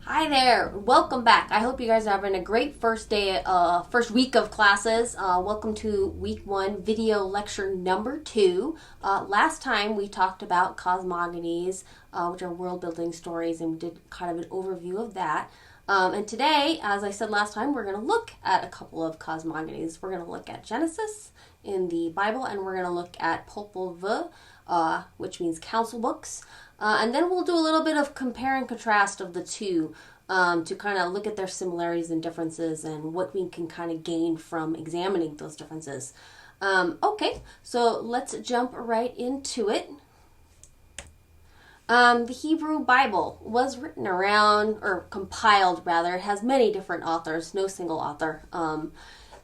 Hi there, welcome back. I hope you guys are having a great first week of classes. Welcome to week 1, video lecture number 2. Last time we talked about cosmogonies, which are world building stories, and we did kind of an overview of that. And today, as I said last time, we're going to look at a couple of cosmogonies. We're going to look at Genesis in the Bible, and we're going to look at Popul Vuh, which means council books. And then we'll do a little bit of compare and contrast of the two to kind of look at their similarities and differences and what we can kind of gain from examining those differences. Okay, so let's jump right into it. The Hebrew Bible was written around, or compiled rather, it has many different authors, no single author.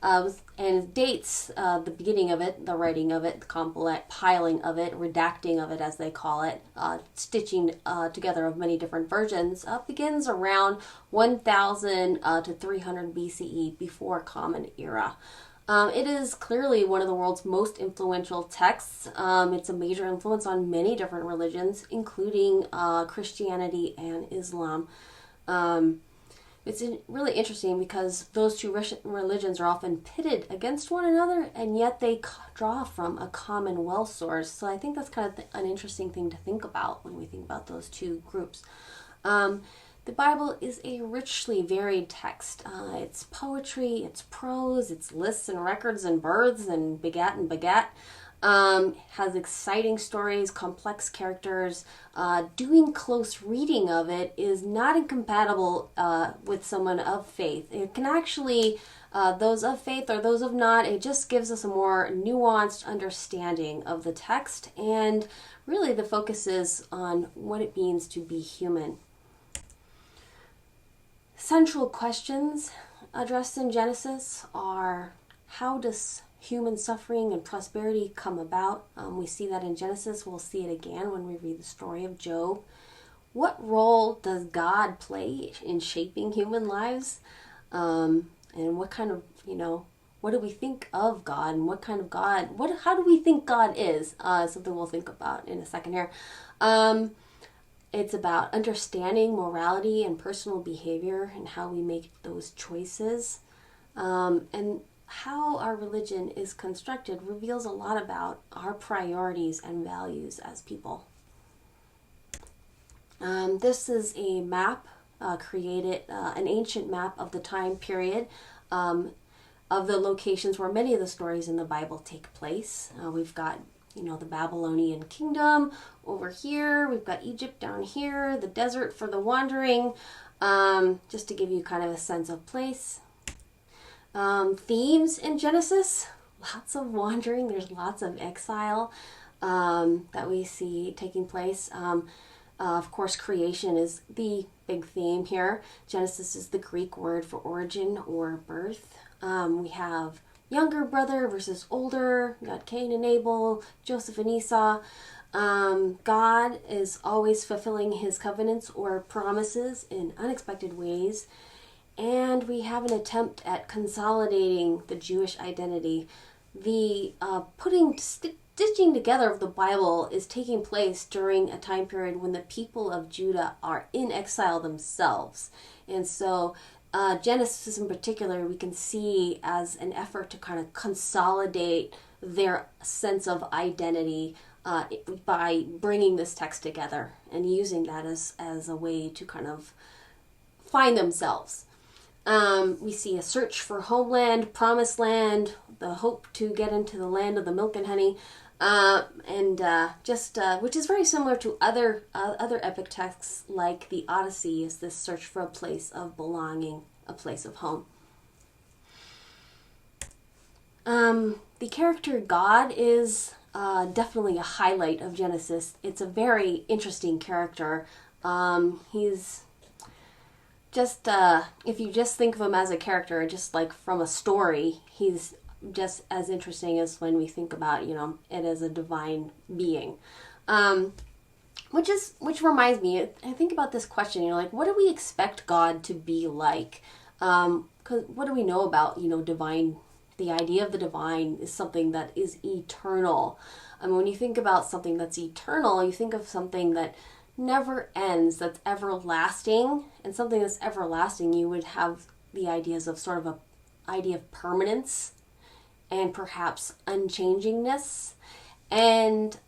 And it dates the beginning of it, the writing of it, the compiling of it, redacting of it as they call it, stitching together of many different versions, begins around 1000 to 300 BCE, before Common Era. It is clearly one of the world's most influential texts. It's a major influence on many different religions, including Christianity and Islam. It's really interesting because those two religions are often pitted against one another, and yet they draw from a common well source. So I think that's kind of an interesting thing to think about when we think about those two groups. The Bible is a richly varied text. It's poetry, it's prose, it's lists and records and births and begat. Has exciting stories, complex characters. Doing close reading of it is not incompatible with someone of faith. It can actually, those of faith or those of not, it just gives us a more nuanced understanding of the text, and really the focus is on what it means to be human. Central questions addressed in Genesis are: how does human suffering and prosperity come about? We see that in Genesis. We'll see it again when we read the story of Job. What role does God play in shaping human lives? And what kind of, what do we think of God, and what kind of God, how do we think God is? Something we'll think about in a second here. It's about understanding morality and personal behavior and how we make those choices. And how our religion is constructed reveals a lot about our priorities and values as people. This is a map created, an ancient map of the time period of the locations where many of the stories in the Bible take place. We've got the Babylonian kingdom over here. We've got Egypt down here, the desert for the wandering, just to give you kind of a sense of place. Themes in Genesis: lots of wandering. There's lots of exile that we see taking place. Of course, creation is the big theme here. Genesis is the Greek word for origin or birth. We have younger brother versus older. We got Cain and Abel, Joseph and Esau. God is always fulfilling his covenants or promises in unexpected ways. And we have an attempt at consolidating the Jewish identity. The stitching together of the Bible is taking place during a time period when the people of Judah are in exile themselves. And so Genesis in particular we can see as an effort to kind of consolidate their sense of identity by bringing this text together and using that as a way to kind of find themselves. We see a search for homeland, promised land, the hope to get into the land of the milk and honey, which is very similar to other epic texts like the Odyssey, is this search for a place of belonging, a place of home. The character God is definitely a highlight of Genesis. It's a very interesting character. He's just if you just think of him as a character, just like from a story, he's just as interesting as when we think about it as a divine being. Which reminds me, I think about this question, what do we expect God to be like? Because what do we know about divine? The idea of the divine is something that is eternal. When you think about something that's eternal, you think of something that never ends, that's everlasting, and something that's everlasting, you would have the ideas of sort of a idea of permanence and perhaps unchangingness, and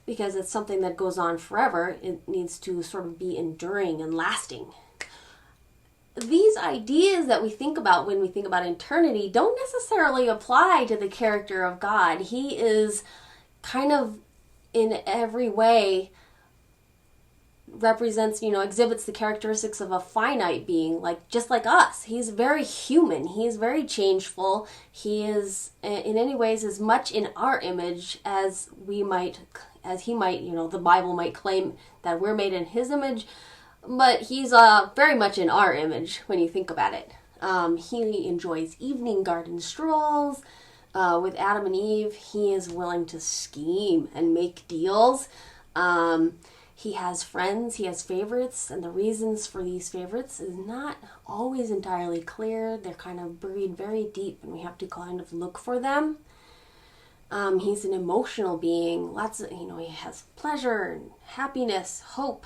because it's something that goes on forever, it needs to sort of be enduring and lasting. These ideas that we think about when we think about eternity don't necessarily apply to the character of God. He is kind of in every way represents, exhibits the characteristics of a finite being, just like us. He's very human. He is very changeful. He is, in any ways, as much in our image as he might, the Bible might claim that we're made in his image, but he's very much in our image when you think about it. He enjoys evening garden strolls with Adam and Eve. He is willing to scheme and make deals. He has friends, he has favorites, and the reasons for these favorites is not always entirely clear. They're kind of buried very deep, and we have to kind of look for them. He's an emotional being. He has pleasure and happiness, hope,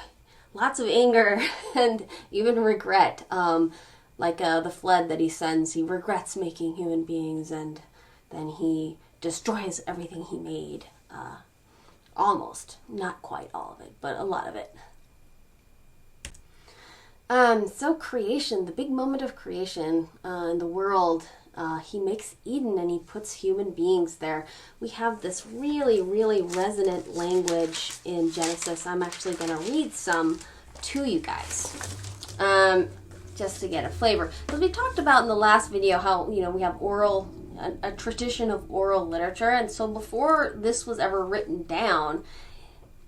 lots of anger, and even regret. The flood that he sends, he regrets making human beings, and then he destroys everything he made. Almost. Not quite all of it, but a lot of it. So creation, the big moment of creation in the world, he makes Eden and he puts human beings there. We have this really, really resonant language in Genesis. I'm actually going to read some to you guys, just to get a flavor. Because we talked about in the last video how, we have a tradition of oral literature, and so before this was ever written down,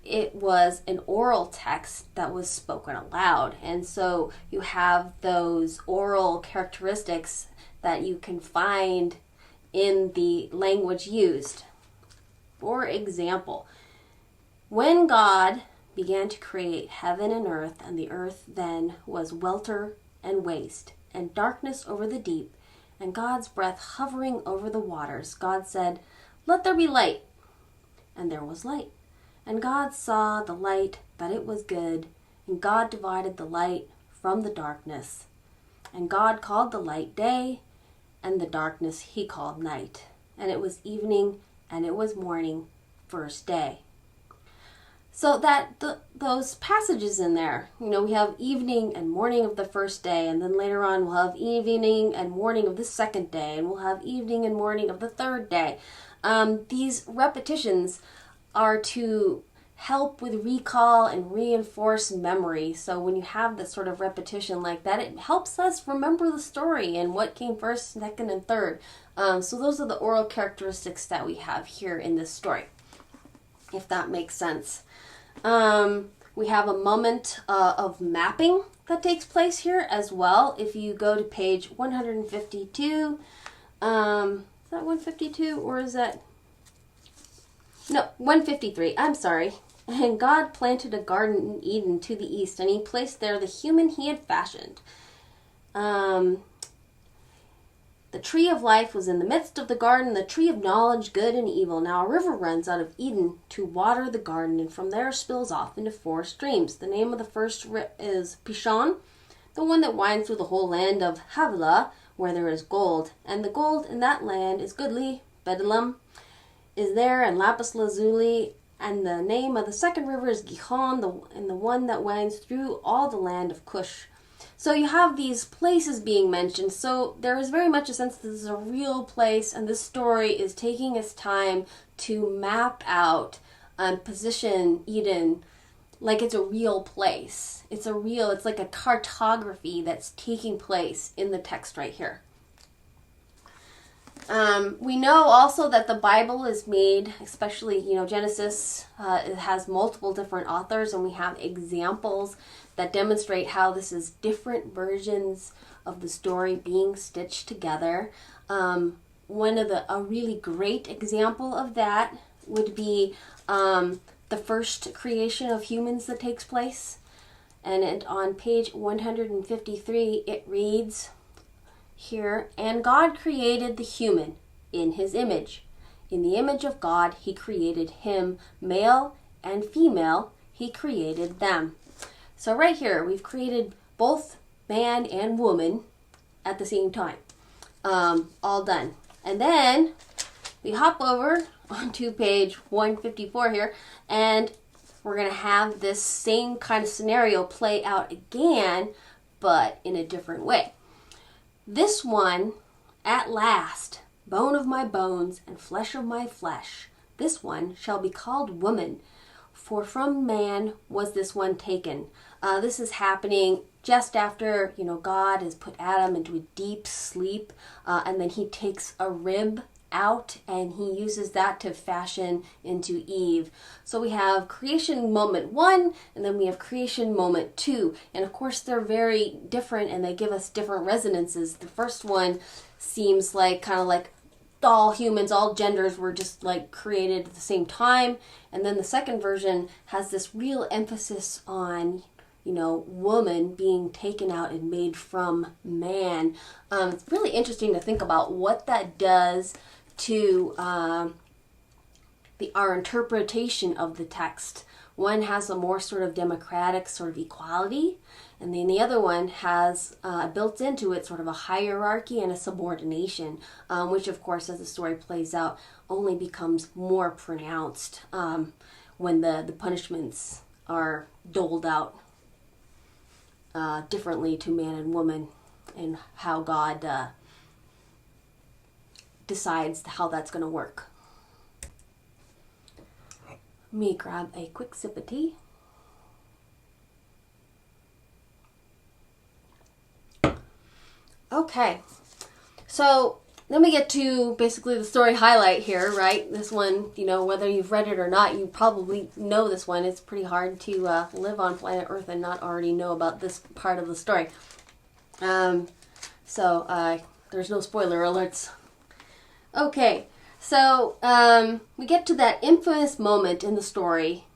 it was an oral text that was spoken aloud, and so you have those oral characteristics that you can find in the language used. For example, when God began to create heaven and the earth then was welter and waste, and darkness over the deep, and God's breath hovering over the waters, God said, "Let there be light." And there was light. And God saw the light, that it was good, and God divided the light from the darkness. And God called the light day, and the darkness he called night. And it was evening, and it was morning, first day. So that those passages in there, we have evening and morning of the first day, and then later on we'll have evening and morning of the second day, and we'll have evening and morning of the third day. These repetitions are to help with recall and reinforce memory. So when you have this sort of repetition like that, it helps us remember the story and what came first, second, and third. So those are the oral characteristics that we have here in this story, if that makes sense. We have a moment of mapping that takes place here as well. If you go to page 152, is that 152 or is that? No, 153, I'm sorry. And God planted a garden in Eden to the east, and he placed there the human he had fashioned. The tree of life was in the midst of the garden, the tree of knowledge, good and evil. Now a river runs out of Eden to water the garden, and from there spills off into 4 streams. The name of the first is Pishon, the one that winds through the whole land of Havilah, where there is gold. And the gold in that land is goodly. Bethlehem is there, and lapis lazuli. And the name of the second river is Gihon, and the one that winds through all the land of Cush. So you have these places being mentioned. So there is very much a sense that this is a real place, and this story is taking its time to map out and position Eden like it's a real place. It's like a cartography that's taking place in the text right here. We know also that the Bible is made, especially, Genesis, it has multiple different authors, and we have examples that demonstrate how this is different versions of the story being stitched together. A really great example of that would be the first creation of humans that takes place. And on page 153, it reads here, "And God created the human in his image. In the image of God, he created him, male and female, he created them. So right here, we've created both man and woman at the same time. All done. And then we hop over onto page 154 here, and we're going to have this same kind of scenario play out again, but in a different way. This one, at last, bone of my bones and flesh of my flesh, this one shall be called woman, for from man was this one taken. This is happening just after, God has put Adam into a deep sleep, and then he takes a rib out and he uses that to fashion into Eve. So we have creation moment 1, and then we have creation moment 2. And of course they're very different and they give us different resonances. The first one seems like kind of like all humans, all genders were just like created at the same time. And then the second version has this real emphasis on, woman being taken out and made from man. It's really interesting to think about what that does to our interpretation of the text. One has a more sort of democratic sort of equality, and then the other one has built into it sort of a hierarchy and a subordination, which of course as the story plays out only becomes more pronounced when the punishments are doled out differently to man and woman, and how God decides how that's going to work. Let me grab a quick sip of tea. Okay, so then we get to basically the story highlight here, right? This one, whether you've read it or not, you probably know this one. It's pretty hard to live on planet Earth and not already know about this part of the story. So there's no spoiler alerts. Okay, so we get to that infamous moment in the story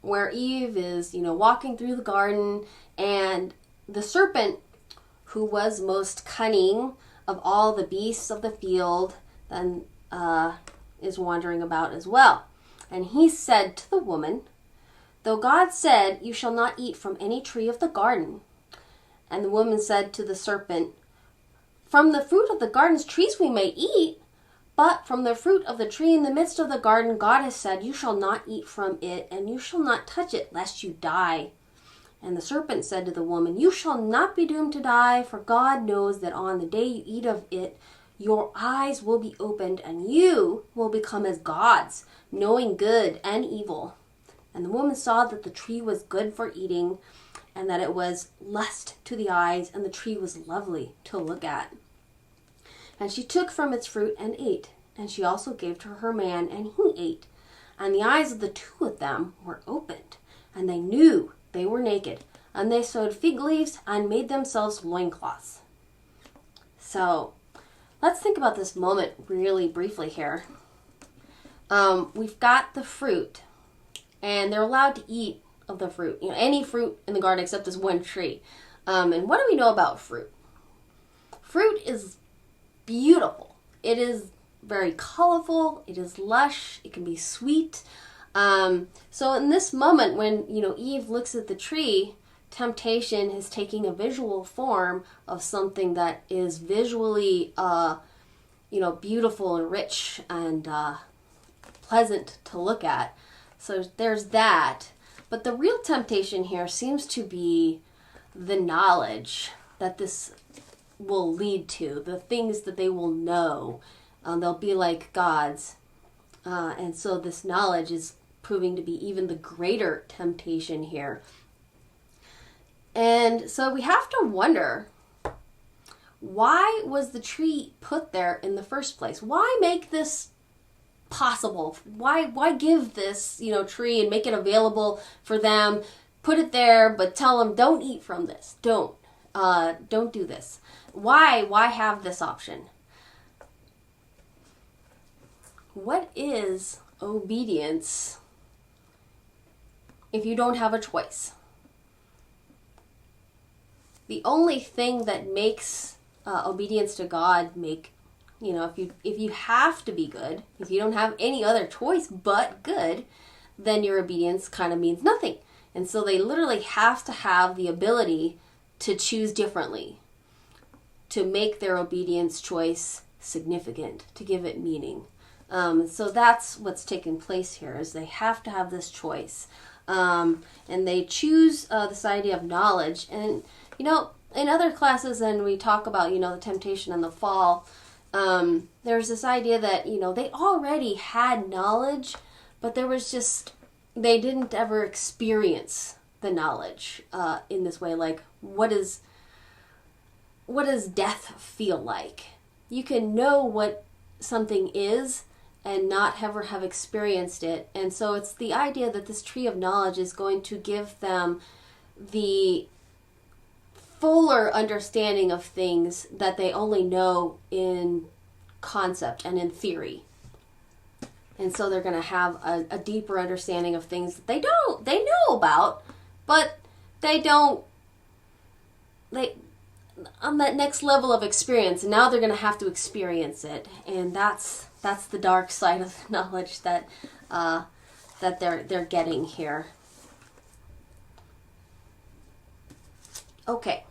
where Eve is, walking through the garden, and the serpent, who was most cunning of all the beasts of the field, then is wandering about as well. And he said to the woman, "Though God said, 'You shall not eat from any tree of the garden.' And the woman said to the serpent, 'From the fruit of the garden's trees we may eat, but from the fruit of the tree in the midst of the garden, God has said, you shall not eat from it, and you shall not touch it, lest you die.' And the serpent said to the woman, 'You shall not be doomed to die, for God knows that on the day you eat of it, your eyes will be opened, and you will become as gods, knowing good and evil.' And the woman saw that the tree was good for eating, and that it was lust to the eyes, and the tree was lovely to look at. And she took from its fruit and ate, and she also gave to her man, and he ate. And the eyes of the two of them were opened, and they knew they were naked, and they sewed fig leaves and made themselves loincloths." So let's think about this moment really briefly here. We've got the fruit, and they're allowed to eat of the fruit, any fruit in the garden except this one tree. And what do we know about fruit? Fruit is beautiful. It is very colorful. It is lush. It can be sweet. So in this moment when, Eve looks at the tree, temptation is taking a visual form of something that is visually, beautiful and rich and pleasant to look at. So there's that. But the real temptation here seems to be the knowledge that this will lead to, the things that they will know. They'll be like gods. And so this knowledge is proving to be even the greater temptation here. And so we have to wonder, why was the tree put there in the first place? Why make this possible? Why give this, tree and make it available for them? Put it there, but tell them, don't eat from this. Don't do this. Why have this option? What is obedience if you don't have a choice? The only thing that makes obedience to God if you have to be good, if you don't have any other choice but good, then your obedience kind of means nothing. And so they literally have to have the ability to choose differently, to make their obedience choice significant, to give it meaning. So that's what's taking place here, is they have to have this choice. And they choose this idea of knowledge. And, in other classes, and we talk about, the temptation and the fall, there's this idea that, they already had knowledge, but they didn't ever experience the knowledge in this way. Like, what does death feel like? You can know what something is and not ever have experienced it. And so it's the idea that this tree of knowledge is going to give them the fuller understanding of things that they only know in concept and in theory. And so they're going to have a deeper understanding of things that they know about, but they on that next level of experience, and now they're going to have to experience it. And that's the dark side of the knowledge that they're getting here. Okay.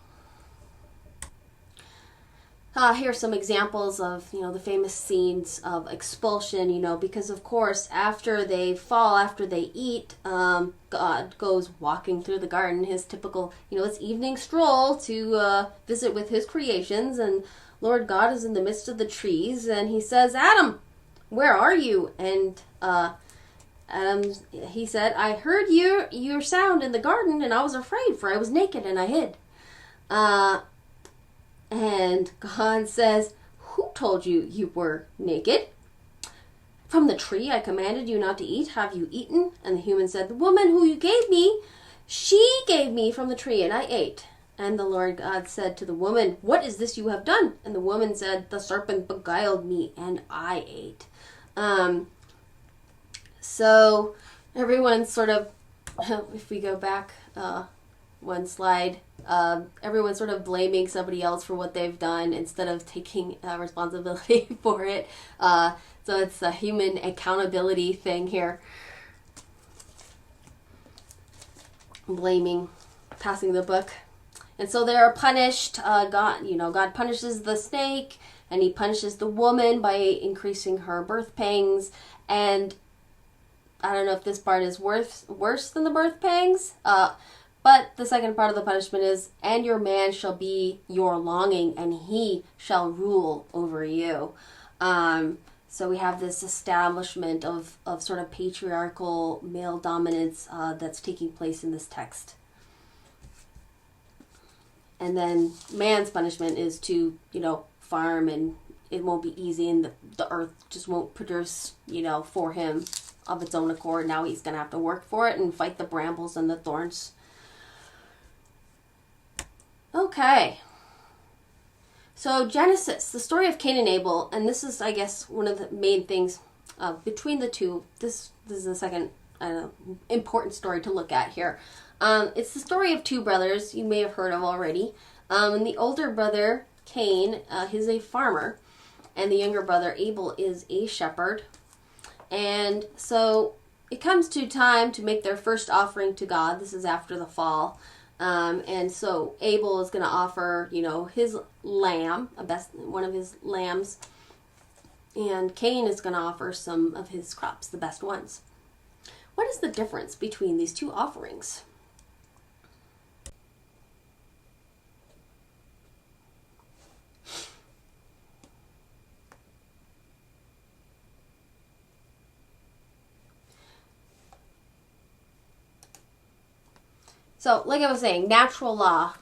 Here's some examples of, the famous scenes of expulsion, because of course after they fall, after they eat, God goes walking through the garden, his typical, his evening stroll to visit with his creations, and Lord God is in the midst of the trees, and he says, Adam, where are you? And he said, I heard your sound in the garden, and I was afraid, for I was naked and I hid. And God says, who told you you were naked? From the tree I commanded you not to eat, have you eaten? And the human said, the woman who you gave me, she gave me from the tree, and I ate. And the Lord God said to the woman, what is this you have done? And the woman said, the serpent beguiled me, and I ate. So everyone sort of, if we go back one slide, everyone's sort of blaming somebody else for what they've done instead of taking responsibility for it. So it's a human accountability thing here. Blaming, passing the buck. And so they are punished. God punishes the snake, and he punishes the woman by increasing her birth pangs. And I don't know if this part is worse than the birth pangs. But the second part of the punishment is, and your man shall be your longing, and he shall rule over you. So we have this establishment of sort of patriarchal male dominance that's taking place in this text. And then man's punishment is to, farm, and it won't be easy, and the earth just won't produce, for him of its own accord. Now he's going to have to work for it and fight the brambles and the thorns. Okay. So Genesis, the story of Cain and Abel, and this is, I guess, one of the main things between the two. This is the second important story to look at here. It's the story of two brothers you may have heard of already. And the older brother, Cain, he's a farmer, and the younger brother, Abel, is a shepherd. And so it comes to time to make their first offering to God. This is after the fall. And so Abel is going to offer, his lamb, one of his lambs, and Cain is going to offer some of his crops, the best ones. What is the difference between these two offerings? So, like I was saying, natural law.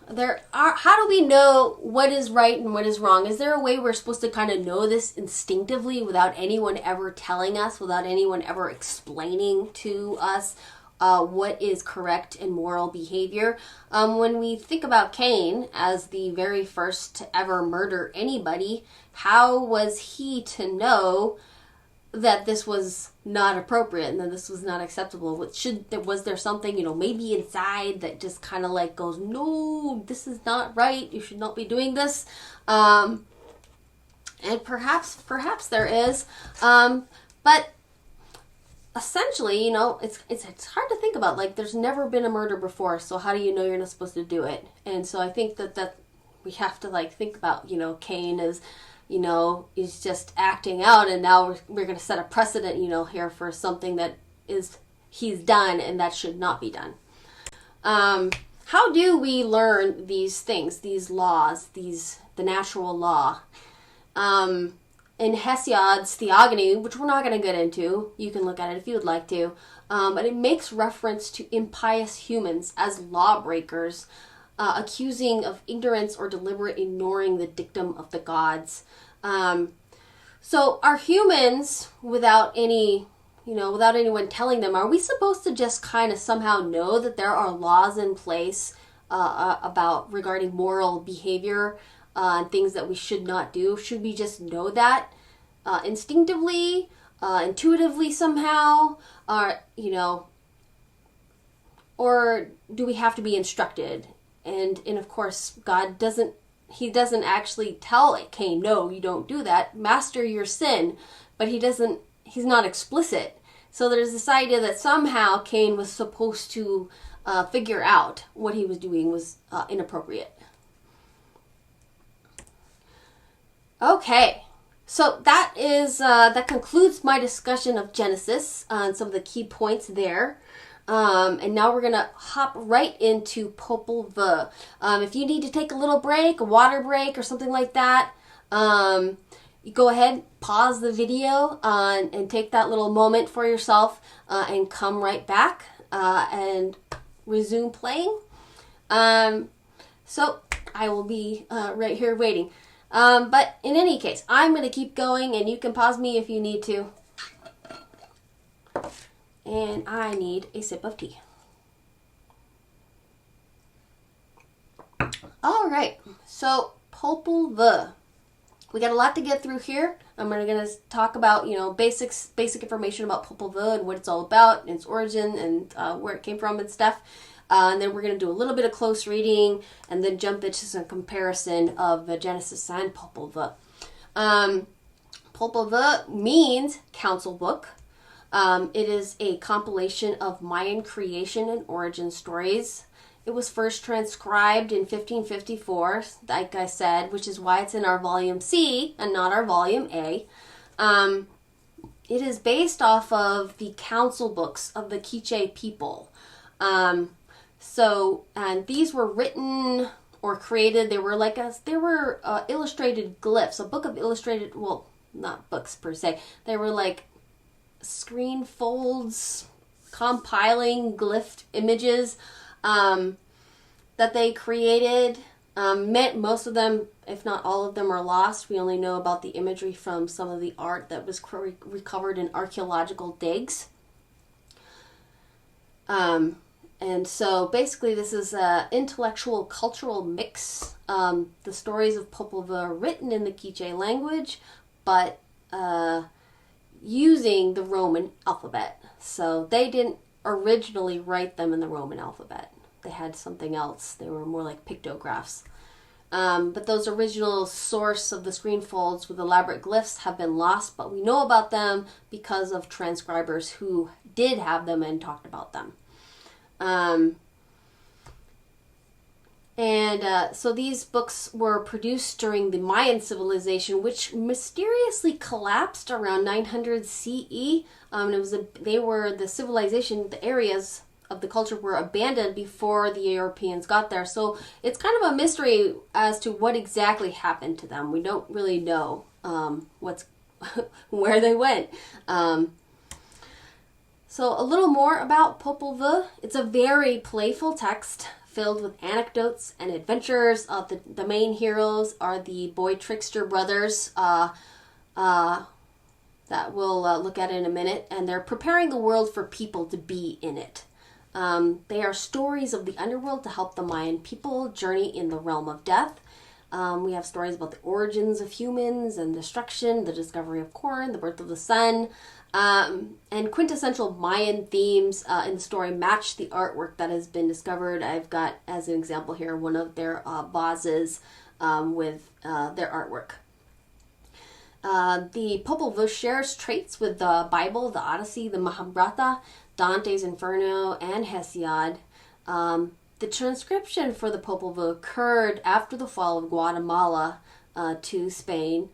How do we know what is right and what is wrong? Is there a way we're supposed to kind of know this instinctively without anyone ever telling us, without anyone ever explaining to us what is correct and moral behavior? When we think about Cain as the very first to ever murder anybody, how was he to know that this was not appropriate and that this was not acceptable? Was there something, maybe inside that just kind of like goes, no, this is not right, you should not be doing this? And perhaps there is. But essentially, you know, it's hard to think about. Like, there's never been a murder before, so how do you know you're not supposed to do it? And so I think that we have to like think about, you know, Cain is, you know, is just acting out, and now we're going to set a precedent, you know, here for something that is he's done and that should not be done. How do we learn these things, these laws, the natural law? In Hesiod's Theogony, which we're not going to get into, you can look at it if you would like to, but it makes reference to impious humans as lawbreakers, accusing of ignorance or deliberate ignoring the dictum of the gods. So are humans, without any, you know, without anyone telling them, are we supposed to just kind of somehow know that there are laws in place about regarding moral behavior and things that we should not do? Should we just know that instinctively, intuitively somehow, or, you know, or do we have to be instructed? And of course, God doesn't actually tell Cain, no, you don't do that, master your sin, but he's not explicit. So there's this idea that somehow Cain was supposed to figure out what he was doing was inappropriate. Okay, so that concludes my discussion of Genesis and some of the key points there. And now we're going to hop right into Popul Vuh. If you need to take a little break, a water break or something like that, you go ahead, pause the video and take that little moment for yourself and come right back and resume playing. So I will be right here waiting. But in any case, I'm going to keep going, and you can pause me if you need to. And I need a sip of tea. All right, so Popul Vuh. We got a lot to get through here. I'm going to talk about, you know, basic information about Popul Vuh and what it's all about, and its origin, and where it came from and stuff. And then we're going to do a little bit of close reading, and then jump into some comparison of the Genesis and Popul Vuh. Popul Vuh means council book. It is a compilation of Mayan creation and origin stories. It was first transcribed in 1554, like I said, which is why it's in our volume C and not our volume A. It is based off of the council books of the Quiche people. And these were written or created. They were illustrated glyphs, a book of illustrated, well, not books per se. They were like screen folds compiling glyph images that they created. Most of them, if not all of them, are lost. We only know about the imagery from some of the art that was recovered in archaeological digs. And so basically this is an intellectual cultural mix. The stories of Popul Vuh are written in the Quiche language, but using the Roman alphabet. So they didn't originally write them in the Roman alphabet. They had something else. They were more like pictographs. But those original source of the screen folds with elaborate glyphs have been lost, but we know about them because of transcribers who did have them and talked about them. So these books were produced during the Mayan civilization, which mysteriously collapsed around 900 CE. The civilization, the areas of the culture were abandoned before the Europeans got there. So it's kind of a mystery as to what exactly happened to them. We don't really know where they went. So a little more about Popul Vuh. It's a very playful text filled with anecdotes and adventures. The main heroes are the boy trickster brothers that we'll look at in a minute, and they're preparing the world for people to be in it. They are stories of the underworld to help the Mayan people journey in the realm of death. We have stories about the origins of humans and destruction, the discovery of corn, the birth of the sun, and quintessential Mayan themes in the story match the artwork that has been discovered. I've got, as an example here, one of their vases with their artwork. The Popul Vuh shares traits with the Bible, the Odyssey, the Mahabharata, Dante's Inferno, and Hesiod. The transcription for the Popul Vuh occurred after the fall of Guatemala to Spain.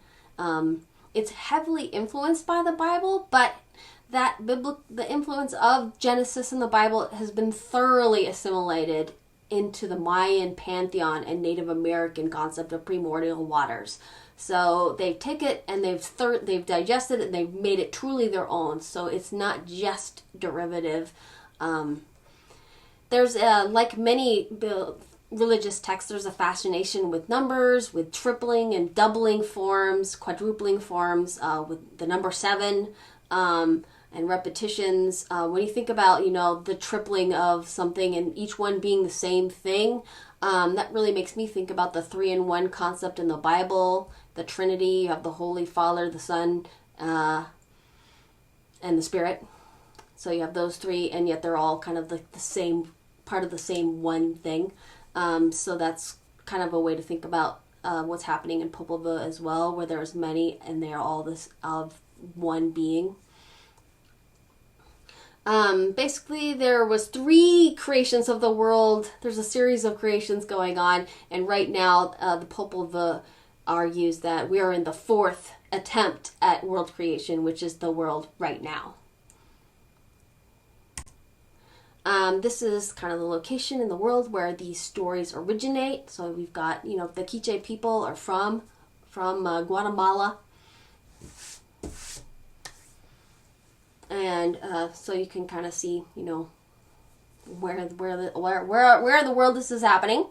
It's heavily influenced by the Bible, but the influence of Genesis in the Bible has been thoroughly assimilated into the Mayan pantheon and Native American concept of primordial waters. So they've taken it and they've digested it and they've made it truly their own. So it's not just derivative. There's like many religious texts, there's a fascination with numbers, with tripling and doubling forms, quadrupling forms, with the number 7. And repetitions. When you think about, the tripling of something and each one being the same thing, that really makes me think about the 3-in-1 concept in the Bible, the Trinity of the Holy Father, the Son, and the Spirit. So you have those 3, and yet they're all kind of the same, part of the same one thing. So that's kind of a way to think about what's happening in Popul Vuh as well, where there's many and they're all this of one being. Basically, there was 3 creations of the world. There's a series of creations going on, and right now, the Popul Vuh argues that we are in the 4th attempt at world creation, which is the world right now. This is kind of the location in the world where these stories originate. So we've got, the Quiche people are from Guatemala. And so you can kind of see, where the world this is happening.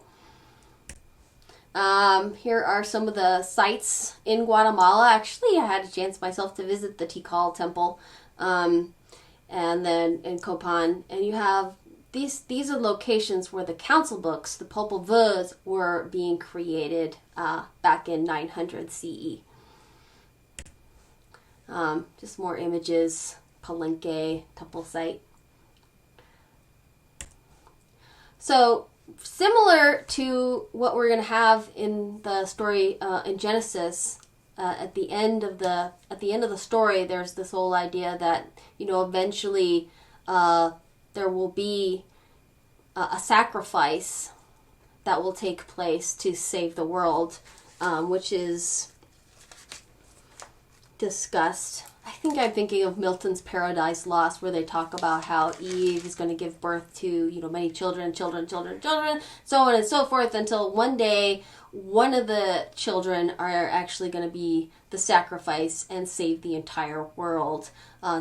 Here are some of the sites in Guatemala. Actually, I had a chance myself to visit the Tikal Temple, and then in Copan. And you have these are locations where the council books, the Popul Vuhs, were being created back in 900 CE. Just more images. Palenque temple site. So similar to what we're going to have in the story in Genesis, at the end of the story, there's this whole idea that eventually there will be a sacrifice that will take place to save the world, which is discussed. I think I'm thinking of Milton's Paradise Lost, where they talk about how Eve is going to give birth to, many children, so on and so forth, until one day one of the children are actually going to be the sacrifice and save the entire world.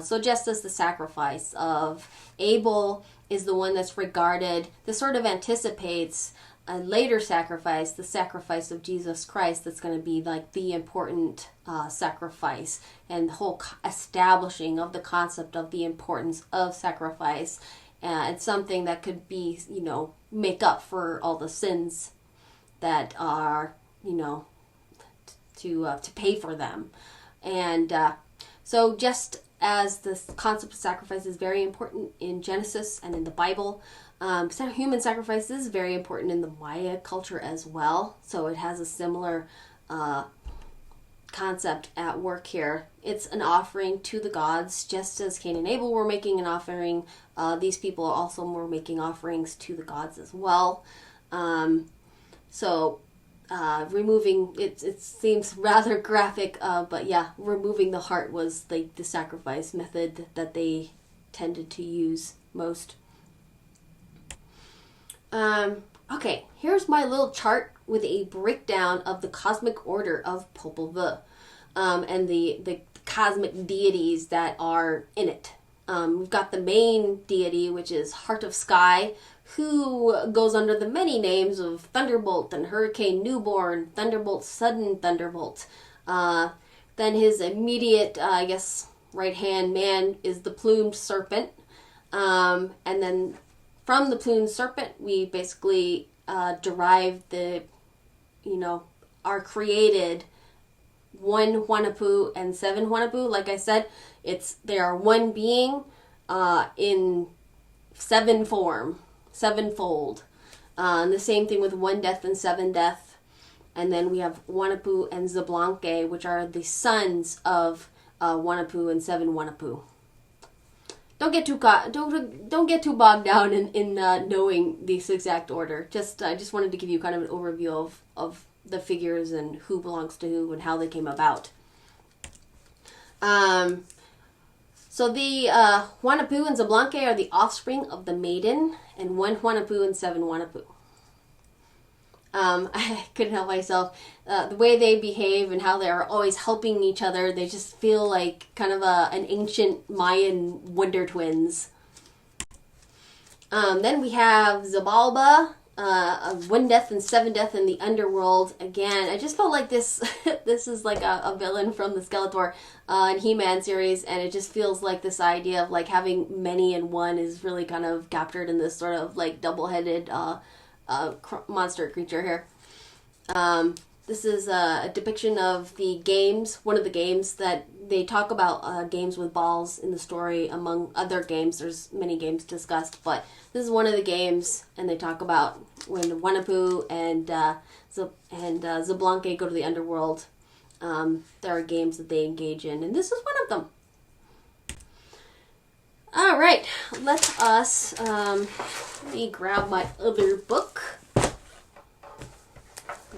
So just as the sacrifice of Abel is the one that's regarded, this sort of anticipates a later sacrifice, the sacrifice of Jesus Christ, that's going to be like the important sacrifice, and the whole establishing of the concept of the importance of sacrifice. It's something that could be, make up for all the sins that are, to pay for them. And so just as the concept of sacrifice is very important in Genesis and in the Bible, human sacrifice is very important in the Maya culture as well. So it has a similar concept at work here. It's an offering to the gods, just as Cain and Abel were making an offering. These people also were making offerings to the gods as well. Removing it seems rather graphic, but yeah, removing the heart was like the sacrifice method that they tended to use most. Okay, here's my little chart with a breakdown of the cosmic order of Popul Vuh, and the cosmic deities that are in it. We've got the main deity, which is Heart of Sky, who goes under the many names of Thunderbolt and Hurricane Newborn, Thunderbolt, Sudden Thunderbolt. Then his immediate, right-hand man is the Plumed Serpent. And then from the Plumed Serpent, we basically derive our created 1 Huanapu and 7 Huanapu. Like I said, they are one being in 7 form. 7-fold. And the same thing with 1 death and 7 death. And then we have Wanapu and Zablanque, which are the sons of Wanapu and seven Wanapu. Don't get too bogged down in knowing this exact order. I just wanted to give you kind of an overview of the figures and who belongs to who and how they came about. So the Wanapu and Zablanque are the offspring of the maiden, and one Wanapu and seven Wanapu. I couldn't help myself. The way they behave and how they're always helping each other, they just feel like kind of an ancient Mayan wonder twins. Then we have Zabalba, one death and seven death in the underworld. Again, I just felt like this is like a villain from the Skeletor and He-Man series, and it just feels like this idea of like having many in one is really kind of captured in this sort of like double-headed monster creature here. This is a depiction of the games, one of the games that they talk about, games with balls in the story among other games. There's many games discussed, but this is one of the games, and they talk about when Wanapu and Zablanque go to the underworld. There are games that they engage in, and this is one of them. All right, let me grab my other book.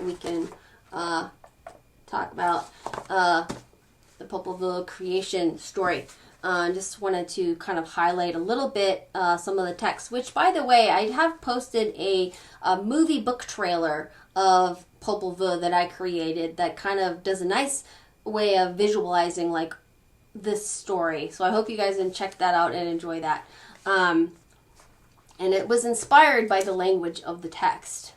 We can talk about the Popul Vuh creation story. Just wanted to kind of highlight a little bit some of the text, which, by the way, I have posted a movie book trailer of Popul Vuh that I created that kind of does a nice way of visualizing like this story. So I hope you guys can check that out and enjoy that. And it was inspired by the language of the text.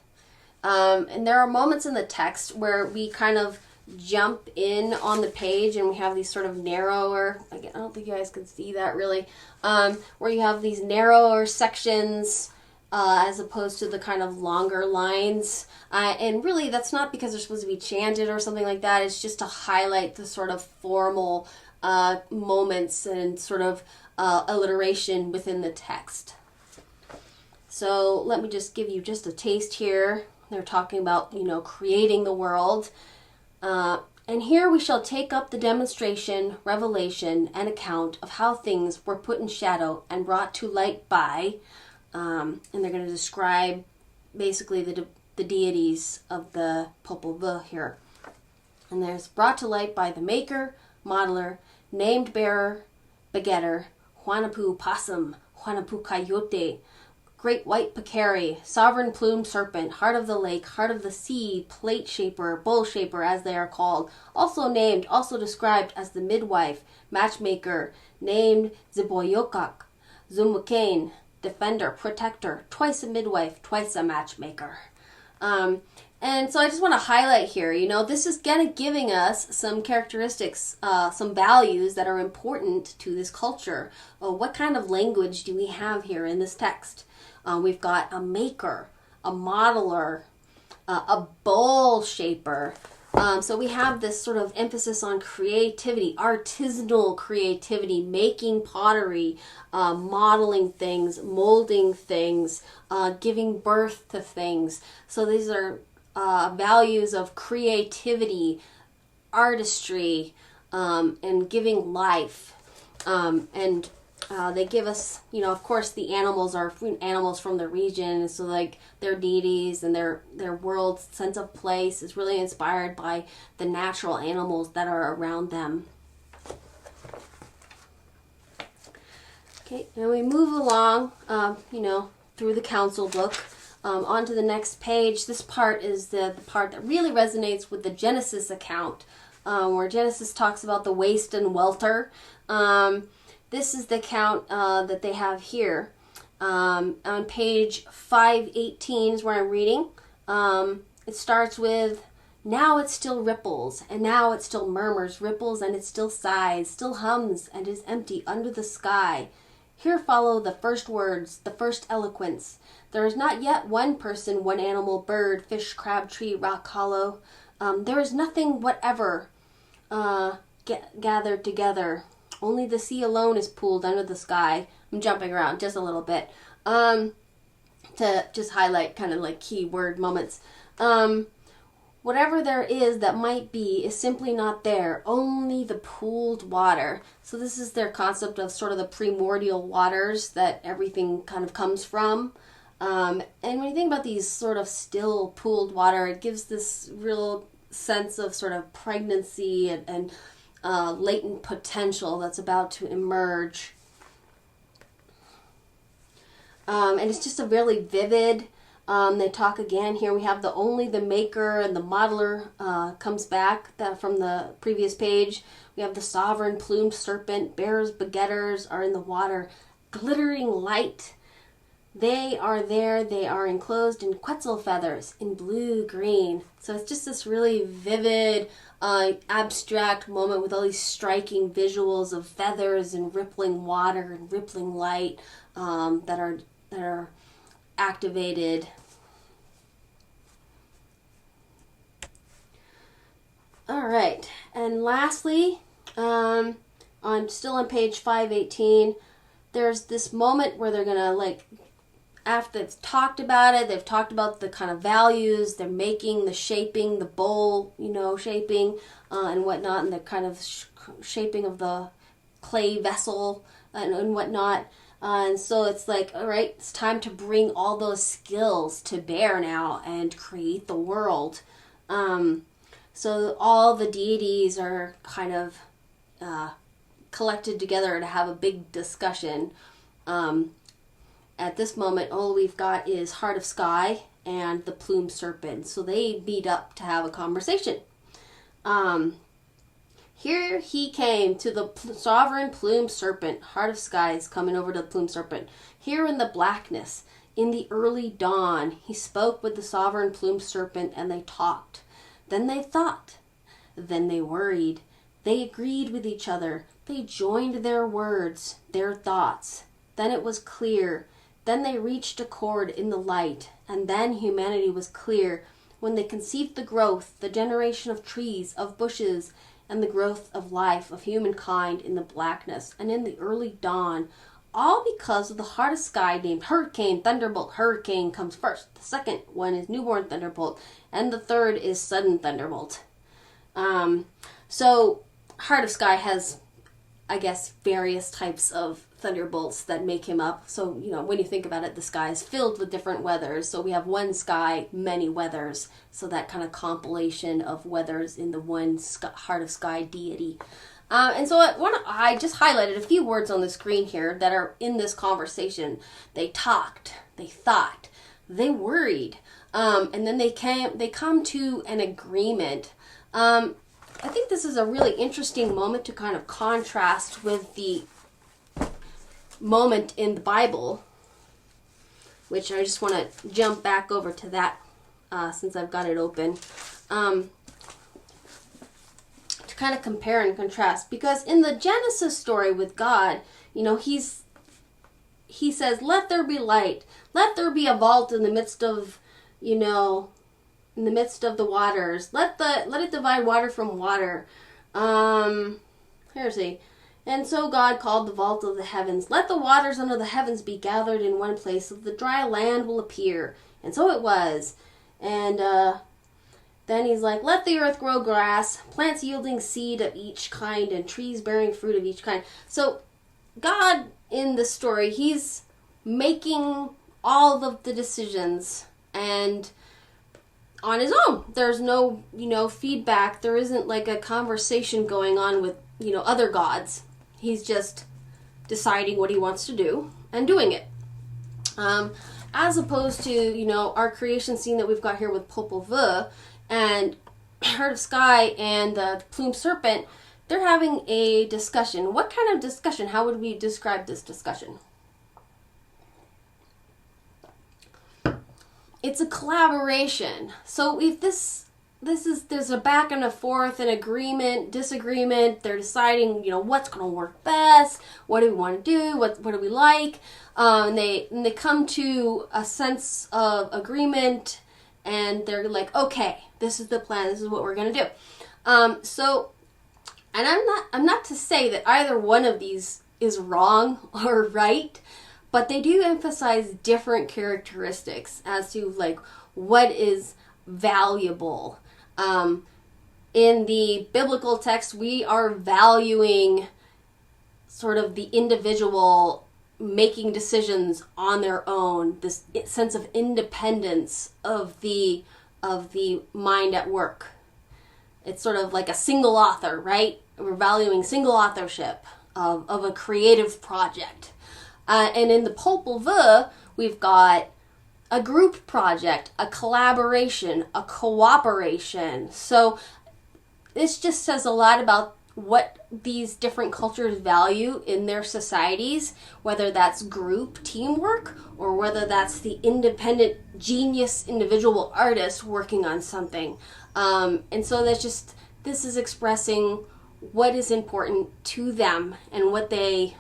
And there are moments in the text where we kind of jump in on the page and we have these sort of narrower, I don't think you guys can see that really, where you have these narrower sections as opposed to the kind of longer lines. And really that's not because they're supposed to be chanted or something like that. It's just to highlight the sort of formal moments and sort of alliteration within the text. So let me just give you just a taste here. They're talking about, creating the world. And here we shall take up the demonstration, revelation, and account of how things were put in shadow and brought to light by, and they're going to describe basically the deities of the Popul Vuh here. And there's brought to light by the maker, modeler, named bearer, begetter, Wanapu possum, Wanapu coyote, great white peccary, sovereign plumed serpent, heart of the lake, heart of the sea, plate shaper, bull shaper as they are called, also named, also described as the midwife, matchmaker, named Ziboyokak, Zumukane, defender, protector, twice a midwife, twice a matchmaker. And so I just want to highlight here, this is kind of giving us some characteristics, some values that are important to this culture. What kind of language do we have here in this text? We've got a maker, a modeler, a bowl shaper. So we have this sort of emphasis on creativity, artisanal creativity, making pottery, modeling things, molding things, giving birth to things. So these are values of creativity, artistry, and giving life. And they give us, of course, the animals are animals from the region, so like their deities and their world sense of place is really inspired by the natural animals that are around them. Okay, and we move along, through the council book. On to the next page. This part is the part that really resonates with the Genesis account, where Genesis talks about the waste and welter. This is the account that they have here. On page 518 is where I'm reading. It starts with, now it still ripples, and now it still murmurs, ripples, and it still sighs, still hums, and is empty under the sky. Here follow the first words, the first eloquence. There is not yet one person, one animal, bird, fish, crab, tree, rock, hollow. There is nothing whatever gathered together. Only the sea alone is pooled under the sky. I'm jumping around just a little bit to just highlight kind of like key word moments. whatever there is that might be is simply not there, only the pooled water. So this is their concept of sort of the primordial waters that everything kind of comes from. And when you think about these sort of still pooled water, it gives this real sense of sort of pregnancy and latent potential that's about to emerge. And it's just a really vivid. They talk again here. We have only the maker and the modeler comes back from the previous page. We have the sovereign plumed serpent, bears, begetters are in the water, glittering light. They are there. They are enclosed in quetzal feathers in blue green. So it's just this really vivid, abstract moment with all these striking visuals of feathers and rippling water and rippling light that are activated. All right, and lastly, I'm still on page 518. There's this moment where they're gonna after they've talked about it, they've talked about the kind of values they're making, the shaping, the bowl, shaping and whatnot, and the kind of shaping of the clay vessel and whatnot. And so it's like, all right, it's time to bring all those skills to bear now and create the world. So all the deities are kind of collected together to have a big discussion. At this moment, all we've got is Heart of Sky and the plumed serpent. So they meet up to have a conversation. Here he came to the sovereign plumed serpent. Heart of Sky is coming over to the plumed serpent. Here in the blackness, in the early dawn, he spoke with the sovereign plumed serpent, and they talked. Then they thought. Then they worried. They agreed with each other. They joined their words, their thoughts. Then it was clear. Then they reached accord in the light. And then humanity was clear when they conceived the growth, the generation of trees, of bushes, and the growth of life, of humankind in the blackness and in the early dawn, all because of the Heart of Sky named Hurricane, Thunderbolt. Hurricane comes first. The second one is Newborn Thunderbolt, and the third is Sudden Thunderbolt. So Heart of Sky has, I guess, various types of thunderbolts that make him up. So, when you think about it, the sky is filled with different weathers. So we have one sky, many weathers. So that kind of compilation of weathers in the one Heart of Sky deity. And so I just highlighted a few words on the screen here that are in this conversation. They talked, they thought, they worried, and then they come to an agreement. I think this is a really interesting moment to kind of contrast with the moment in the Bible, which I just want to jump back over to that since I've got it open. To kind of compare and contrast, because in the Genesis story with God, he says, "Let there be light. Let there be a vault in the midst of, in the midst of the waters. Let it divide water from water." Here's he. And so God called the vault of the heavens, "Let the waters under the heavens be gathered in one place, so the dry land will appear." And so it was. And then he's like, "Let the earth grow grass, plants yielding seed of each kind, and trees bearing fruit of each kind." So God, in the story, he's making all of the decisions, and on his own. There's no, feedback. There isn't like a conversation going on with, other gods. He's just deciding what he wants to do and doing it. As opposed to, our creation scene that we've got here with Popul Vuh and Heart of Sky and the plumed serpent, they're having a discussion. What kind of discussion? How would we describe this discussion? It's a collaboration. So if there's a back and a forth, an agreement, disagreement. They're deciding, what's going to work best. What do we want to do? What do we like? And they come to a sense of agreement, and they're like, okay, this is the plan. This is what we're going to do. And I'm not to say that either one of these is wrong or right, but they do emphasize different characteristics as to what is valuable. In the biblical text, we are valuing sort of the individual making decisions on their own, this sense of independence of the mind at work. It's sort of like a single author, right? We're valuing single authorship of a creative project. And in the Popul Vuh, we've got a group project, a collaboration, a cooperation. So this just says a lot about what these different cultures value in their societies, whether that's group teamwork or whether that's the independent genius individual artist working on something. And so this is expressing what is important to them and what they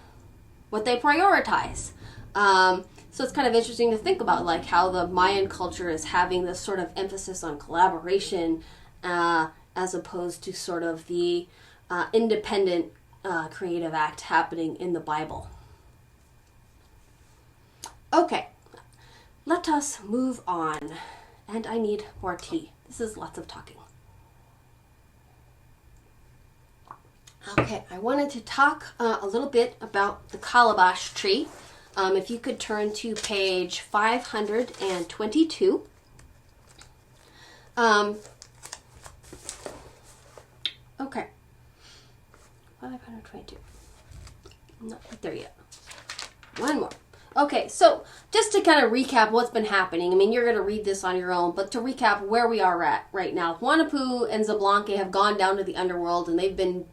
prioritize. So it's kind of interesting to think about, like, how the Mayan culture is having this sort of emphasis on collaboration as opposed to sort of the independent creative act happening in the Bible. Okay, let us move on. And I need more tea. This is lots of talking. Okay, I wanted to talk a little bit about the calabash tree. If you could turn to page 522. Okay. 522. I'm not there yet. One more. Okay, so just to kind of recap what's been happening, I mean, you're going to read this on your own, but to recap where we are at right now, Juanapu and Zablanque have gone down to the underworld, and they've been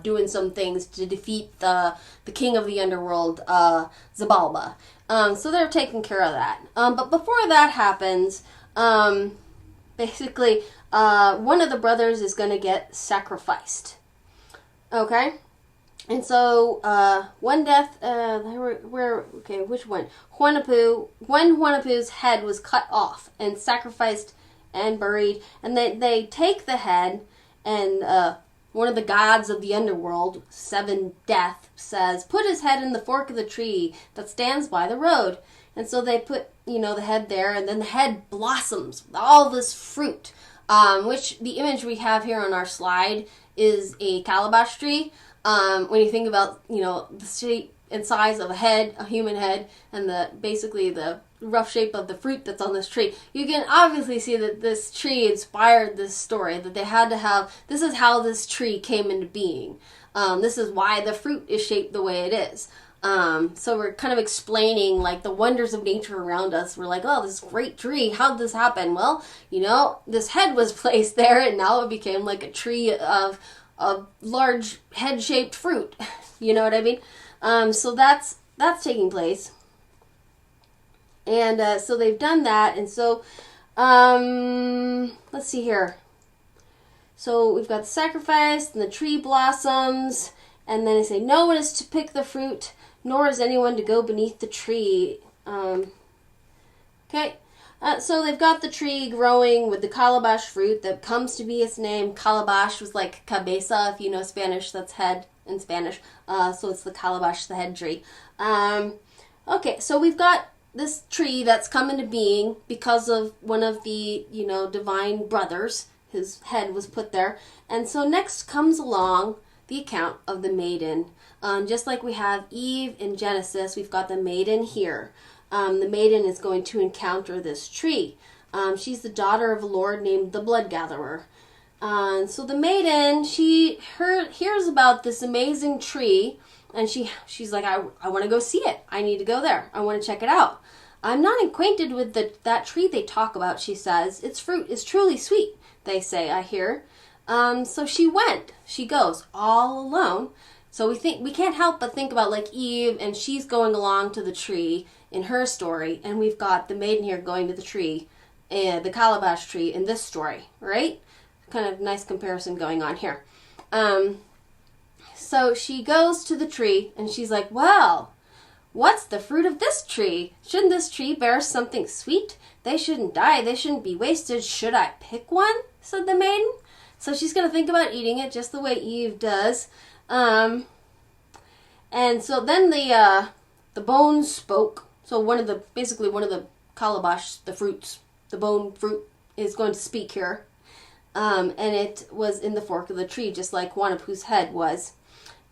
doing some things to defeat the king of the underworld, Zabalba. So they're taking care of that. But before that happens, basically, one of the brothers is going to get sacrificed. Okay? And so, one death, which one? Juanapu, when Juanapu's head was cut off and sacrificed and buried, and they take the head, and one of the gods of the underworld, Seven Death, says, put his head in the fork of the tree that stands by the road. And so they put, the head there, and then the head blossoms with all this fruit, which the image we have here on our slide is a calabash tree. When you think about, the shape and size of a human head, and basically the rough shape of the fruit that's on this tree, you can obviously see that this tree inspired this story, that they had to have, this is how this tree came into being. This is why the fruit is shaped the way it is. So we're kind of explaining, like, the wonders of nature around us. We're like, oh, this great tree, how'd this happen? Well, this head was placed there, and now it became like a tree of large head-shaped fruit. You know what I mean? So that's taking place. And so they've done that. And so, let's see here. So we've got the sacrifice, and the tree blossoms, and then they say, no one is to pick the fruit, nor is anyone to go beneath the tree. Okay. So they've got the tree growing with the calabash fruit that comes to be its name. Calabash was like cabeza, if you know Spanish, that's head in Spanish. So it's the calabash, the head tree. Okay, so we've got this tree that's come into being because of one of the, divine brothers. His head was put there. And so next comes along the account of the maiden. Just like we have Eve in Genesis, we've got the maiden here. The maiden is going to encounter this tree. She's the daughter of a lord named the Blood Gatherer. So the maiden, she hears about this amazing tree, and she's like, I want to go see it. I need to go there. I want to check it out. I'm not acquainted with that tree they talk about, she says. Its fruit is truly sweet, they say, I hear. So she goes all alone. So we can't help but think about, like, Eve, and she's going along to the tree in her story, and we've got the maiden here going to the tree, the calabash tree in this story, right? Kind of nice comparison going on here. So she goes to the tree, and she's like, well, what's the fruit of this tree? Shouldn't this tree bear something sweet? They shouldn't die. They shouldn't be wasted. Should I pick one? Said the maiden. So she's going to think about eating it just the way Eve does. And so then the bones spoke. So one of the calabash, the fruits, the bone fruit is going to speak here. and it was in the fork of the tree, just like Wanapu's head was.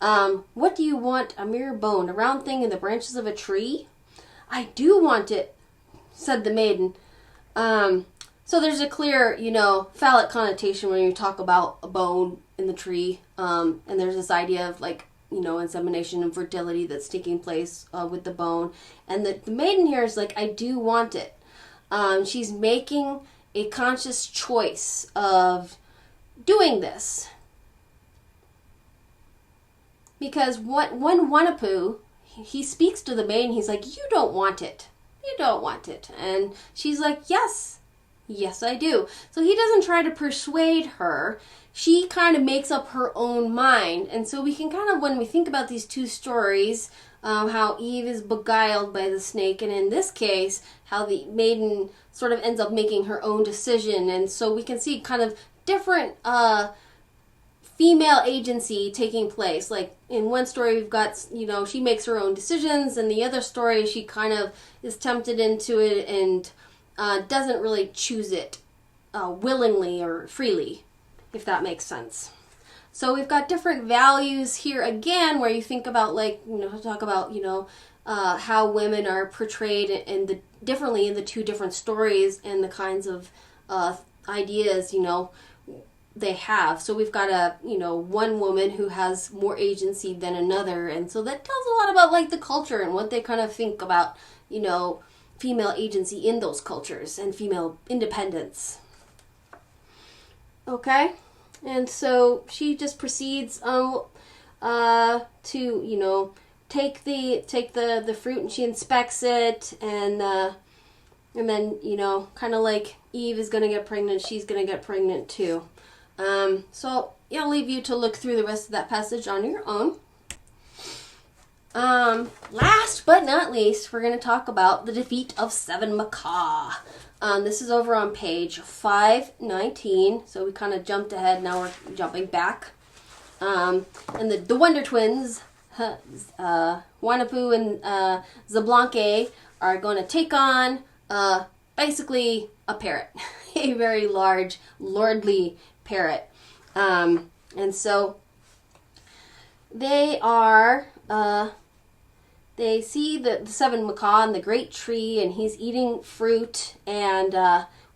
What do you want? A mere bone, a round thing in the branches of a tree? I do want it, said the maiden. So there's a clear, phallic connotation when you talk about a bone in the tree. And there's this idea of like, insemination and fertility that's taking place with the bone. And the maiden here is like, I do want it. She's making a conscious choice of doing this. Because when Wanapu, he speaks to the maiden, he's like, you don't want it. You don't want it. And she's like, yes, I do. So he doesn't try to persuade her. She kind of makes up her own mind. And so we can kind of, when we think about these two stories, how Eve is beguiled by the snake, and in this case, how the maiden sort of ends up making her own decision. And so we can see kind of different female agency taking place. Like in one story we've got, she makes her own decisions, and the other story she kind of is tempted into it and doesn't really choose it willingly or freely, if that makes sense. So we've got different values here again, where you think about talk about how women are portrayed differently in the two different stories, and the kinds of ideas they have. So we've got one woman who has more agency than another, and so that tells a lot about like the culture and what they kind of think about female agency in those cultures and female independence. Okay, and so she just proceeds to take the fruit, and she inspects it, and then kind of like Eve is gonna get pregnant, she's gonna get pregnant too. So I'll leave you to look through the rest of that passage on your own. Last but not least, we're going to talk about the defeat of Seven Macaw. This is over on page 519. So we kind of jumped ahead. Now we're jumping back. And the Wonder Twins, Wanapu and Zablanque, are going to take on basically a parrot, a very large, lordly parrot. And so they are, they see the Seven Macaw in the great tree, and he's eating fruit, and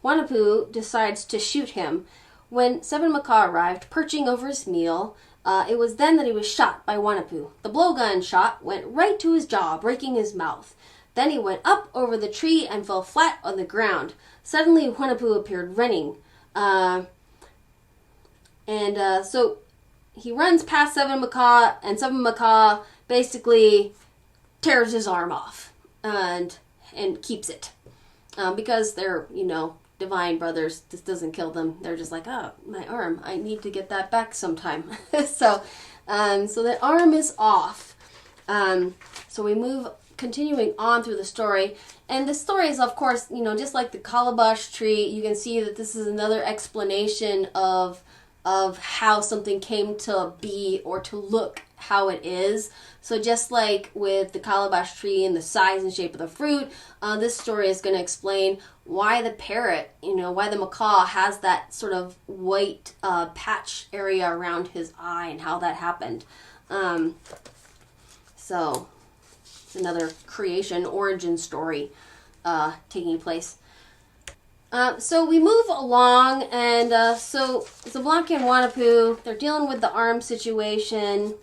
Wanapu decides to shoot him. When Seven Macaw arrived, perching over his meal, it was then that he was shot by Wanapu. The blowgun shot went right to his jaw, breaking his mouth. Then he went up over the tree and fell flat on the ground. Suddenly Wanapu appeared running. So he runs past Seven Macaw, and Seven Macaw basically tears his arm off and keeps it. Because they're, divine brothers. This doesn't kill them. They're just like, oh, my arm. I need to get that back sometime. So that arm is off. So we move, continuing on through the story. And the story is, of course, just like the calabash tree, you can see that this is another explanation of how something came to be or to look how it is. So just like with the calabash tree and the size and shape of the fruit, this story is going to explain why the parrot, why the macaw has that sort of white patch area around his eye and how that happened. So it's another creation origin story taking place. So we move along, and so Zablanque and Wanapu, they're dealing with the arm situation,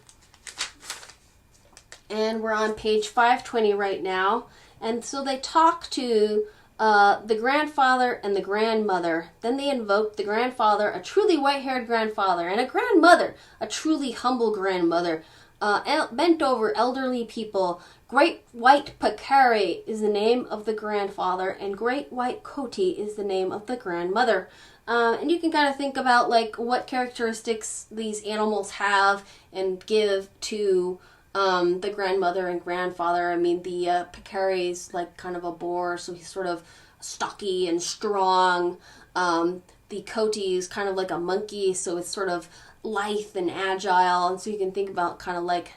and we're on page 520 right now. And so they talk to the grandfather and the grandmother. Then they invoke the grandfather, a truly white-haired grandfather, and a grandmother, a truly humble grandmother, bent over elderly people. Great White Pacare is the name of the grandfather, and Great White Coati is the name of the grandmother. And you can kind of think about like what characteristics these animals have and give to the grandmother and grandfather. I mean, the Pacare is like kind of a boar, so he's sort of stocky and strong. The Coati is kind of like a monkey, so it's sort of lithe and agile. And so you can think about kind of like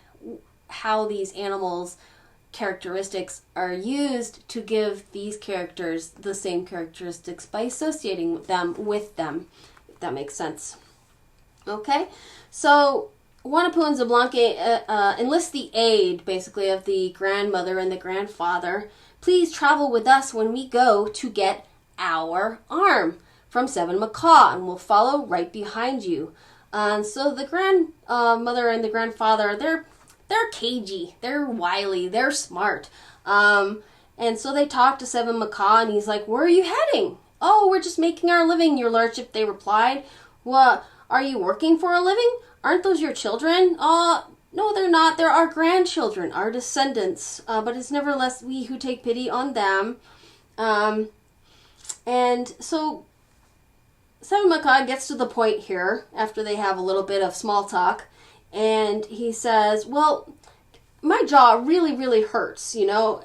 how these animals' characteristics are used to give these characters the same characteristics by associating them with them. if that makes sense. Okay, so Wanapua and Zablanque enlist the aid, basically, of the grandmother and the grandfather. Please travel with us when we go to get our arm from Seven Macaw, and we'll follow right behind you. And so the grandmother and the grandfather, they're cagey, they're wily, they're smart. And so they talk to Seven Macaw, and he's like, "Where are you heading?" "Oh, we're just making our living, your lordship," they replied. "What, are you working for a living? Aren't those your children?" No, they're not. They're our grandchildren, our descendants. But it's nevertheless we who take pity on them. And so Seven Macaw gets to the point here after they have a little bit of small talk, and he says, "Well, my jaw really, really hurts, you know.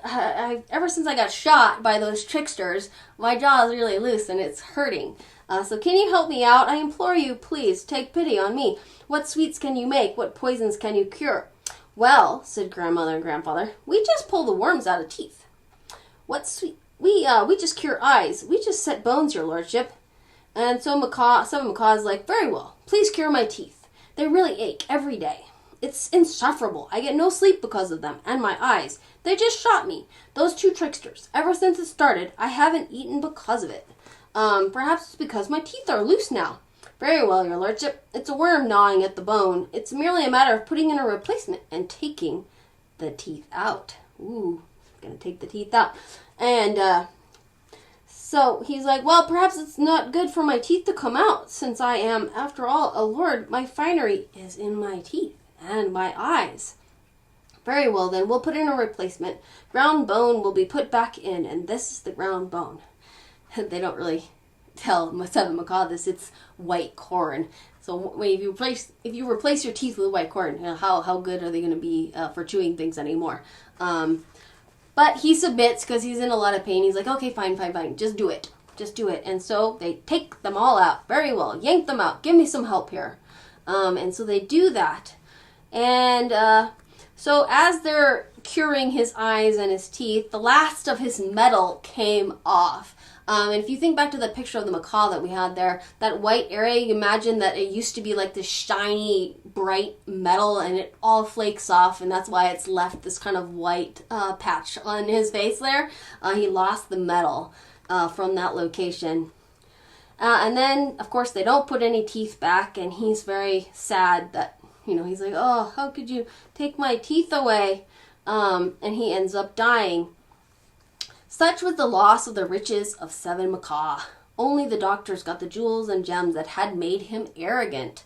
Ever since I got shot by those tricksters, my jaw is really loose and it's hurting. So can you help me out? I implore you, please, take pity on me. What sweets can you make? What poisons can you cure?" "Well," said grandmother and grandfather, "we just pull the worms out of teeth." "What sweet? We just cure eyes. We just set bones, your lordship." And so Seven Macaw is like, "Very well, please cure my teeth. They really ache every day. It's insufferable. I get no sleep because of them, and my eyes. They just shot me. Those two tricksters. Ever since it started, I haven't eaten because of it. Perhaps it's because my teeth are loose now." "Very well, your lordship. It's a worm gnawing at the bone. It's merely a matter of putting in a replacement and taking the teeth out." Ooh, gonna take the teeth out. And so he's like, "Well, perhaps it's not good for my teeth to come out, since I am, after all, a lord. My finery is in my teeth and my eyes." "Very well, then, we'll put in a replacement. Ground bone will be put back in, and this is the ground bone." They don't really tell Seven Macaw this. It's white corn. So if you replace your teeth with white corn, you know, how good are they going to be for chewing things anymore? But he submits because he's in a lot of pain. He's like, "Okay, fine. Just do it. And so they take them all out. "Very well, yank them out. Give me some help here." And so they do that. And so as they're curing his eyes and his teeth, the last of his metal came off. And if you think back to the picture of the macaw that we had there, that white area, you imagine that it used to be like this shiny, bright metal, and it all flakes off, and that's why it's left this kind of white patch on his face there. He lost the metal from that location. And then, of course, they don't put any teeth back, and he's very sad that, you know, he's like, "Oh, how could you take my teeth away?" And he ends up dying. Such was the loss of the riches of Seven Macaw. Only the doctors got the jewels and gems that had made him arrogant.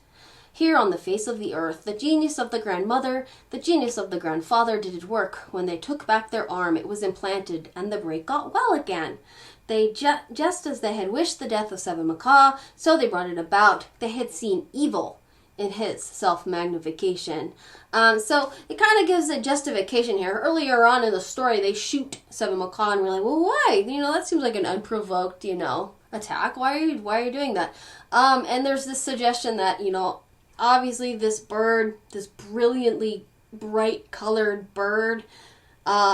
Here on the face of the earth, the genius of the grandmother, the genius of the grandfather did work. When they took back their arm, it was implanted, and the break got well again. They just as they had wished the death of Seven Macaw, so they brought it about. They had seen evil in his self-magnification. So it kind of gives a justification here. Earlier on in the story, they shoot Seven Macaw, and we're like, "Well, why? You know, that seems like an unprovoked, you know, attack. Why are you doing that?" And there's this suggestion that, you know, obviously this bird, this brilliantly bright colored bird,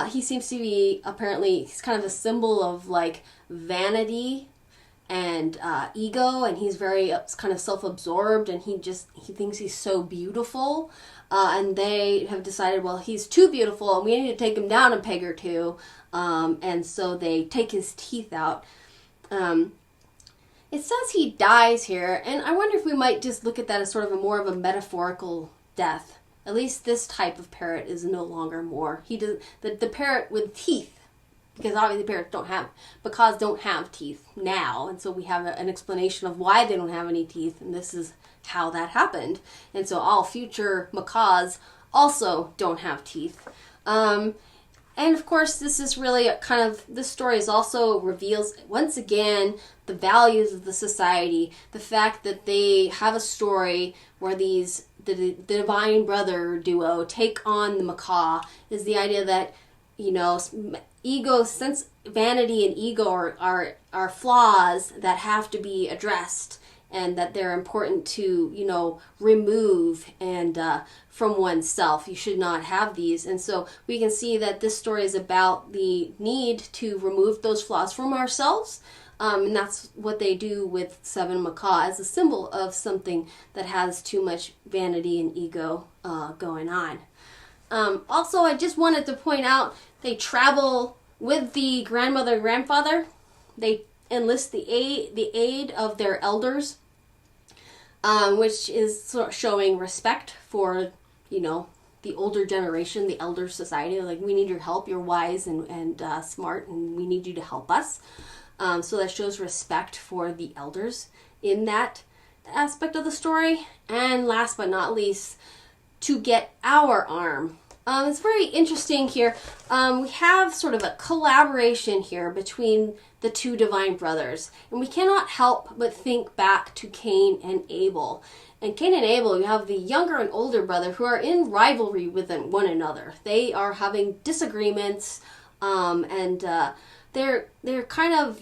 he seems to be, apparently, he's kind of a symbol of like vanity and ego, and he's very kind of self-absorbed, and he thinks he's so beautiful, and they have decided, well, he's too beautiful and we need to take him down a peg or two, and so they take his teeth out. It says he dies here, and I wonder if we might just look at that as sort of more of a metaphorical death. At least this type of parrot is no longer more. The parrot with teeth, because obviously parrots macaws don't have teeth now, and so we have an explanation of why they don't have any teeth, and this is how that happened. And so all future macaws also don't have teeth. And of course, this is really this story is also reveals, once again, the values of the society, the fact that they have a story where the divine brother duo take on the macaw, is the idea that, you know, ego, since vanity and ego are flaws that have to be addressed, and that they're important to, you know, remove and from oneself. You should not have these. And so we can see that this story is about the need to remove those flaws from ourselves, And that's what they do with seven macaw as a symbol of something that has too much vanity and ego going on. Also, I just wanted to point out they travel with the grandmother and grandfather. They enlist the aid of their elders, which is sort of showing respect for, the older generation, the elder society. Like, we need your help. You're wise and smart, and we need you to help us. So that shows respect for the elders in that aspect of the story. And last but not least, to get our arm. It's very interesting here. We have sort of a collaboration here between the two divine brothers. And we cannot help but think back to Cain and Abel. And Cain and Abel, you have the younger and older brother who are in rivalry with one another. They are having disagreements, and they're kind of,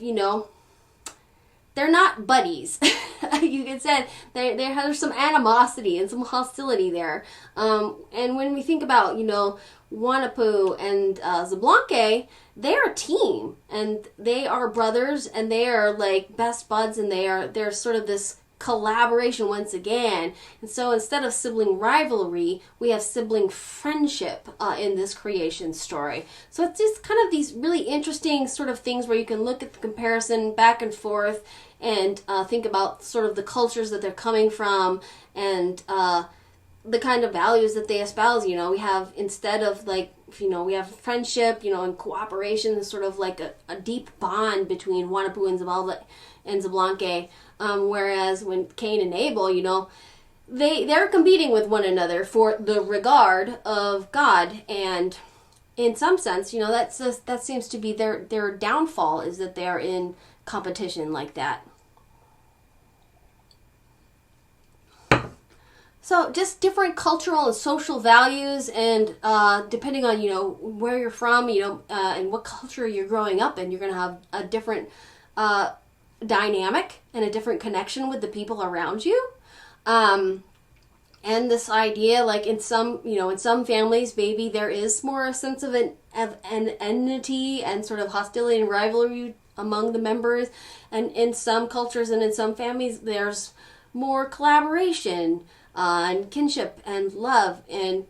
they're not buddies. You could say there's some animosity and some hostility there. And when we think about, Wanapu and Zablanque, they're a team, and they are brothers, and they are like best buds, and they're sort of this collaboration once again. And so instead of sibling rivalry, we have sibling friendship in this creation story. So it's just kind of these really interesting sort of things where you can look at the comparison back and forth and think about sort of the cultures that they're coming from, and the kind of values that they espouse. We have, instead of we have friendship, and cooperation, sort of like a deep bond between Wanapu and Zablanque. Whereas when Cain and Abel, they're competing with one another for the regard of God. And in some sense, that seems to be their downfall, is that they are in competition like that. So just different cultural and social values, and depending on, where you're from, and what culture you're growing up in, you're going to have a different dynamic and a different connection with the people around you. And this idea, like in some families, maybe there is more a sense of an enmity and sort of hostility and rivalry among the members. And in some cultures and in some families, there's more collaboration and kinship and love, and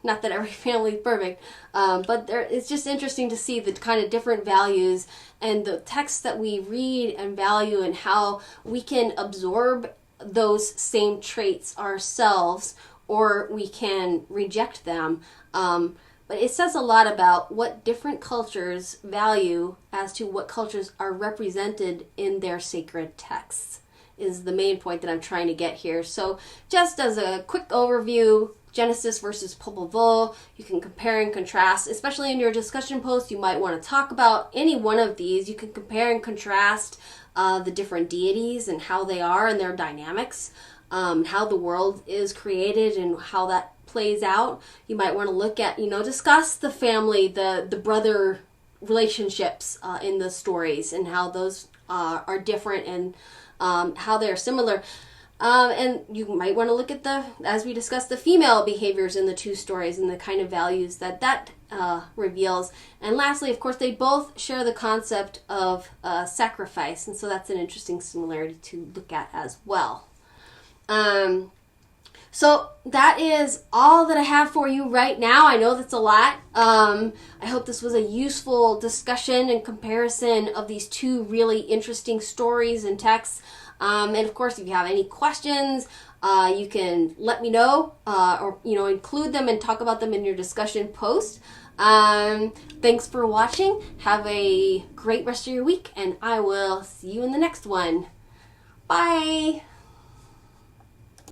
not that every family is perfect, but it's just interesting to see the kind of different values and the texts that we read and value, and how we can absorb those same traits ourselves, or we can reject them. But it says a lot about what different cultures value as to what cultures are represented in their sacred texts, is the main point that I'm trying to get here. So just as a quick overview, Genesis versus Popul Vuh, you can compare and contrast, especially in your discussion post. You might want to talk about any one of these. You can compare and contrast the different deities and how they are and their dynamics, how the world is created and how that plays out. You might want to look at, discuss the family, the brother relationships in the stories, and how those are different, and how they're similar. And you might want to look at as we discussed, the female behaviors in the two stories and the kind of values that reveals. And lastly, of course, they both share the concept of sacrifice, and so that's an interesting similarity to look at as well. So that is all that I have for you right now. I know that's a lot. I hope this was a useful discussion and comparison of these two really interesting stories and texts. And of course, if you have any questions, you can let me know, or include them and talk about them in your discussion post. Thanks for watching. Have a great rest of your week, and I will see you in the next one. Bye.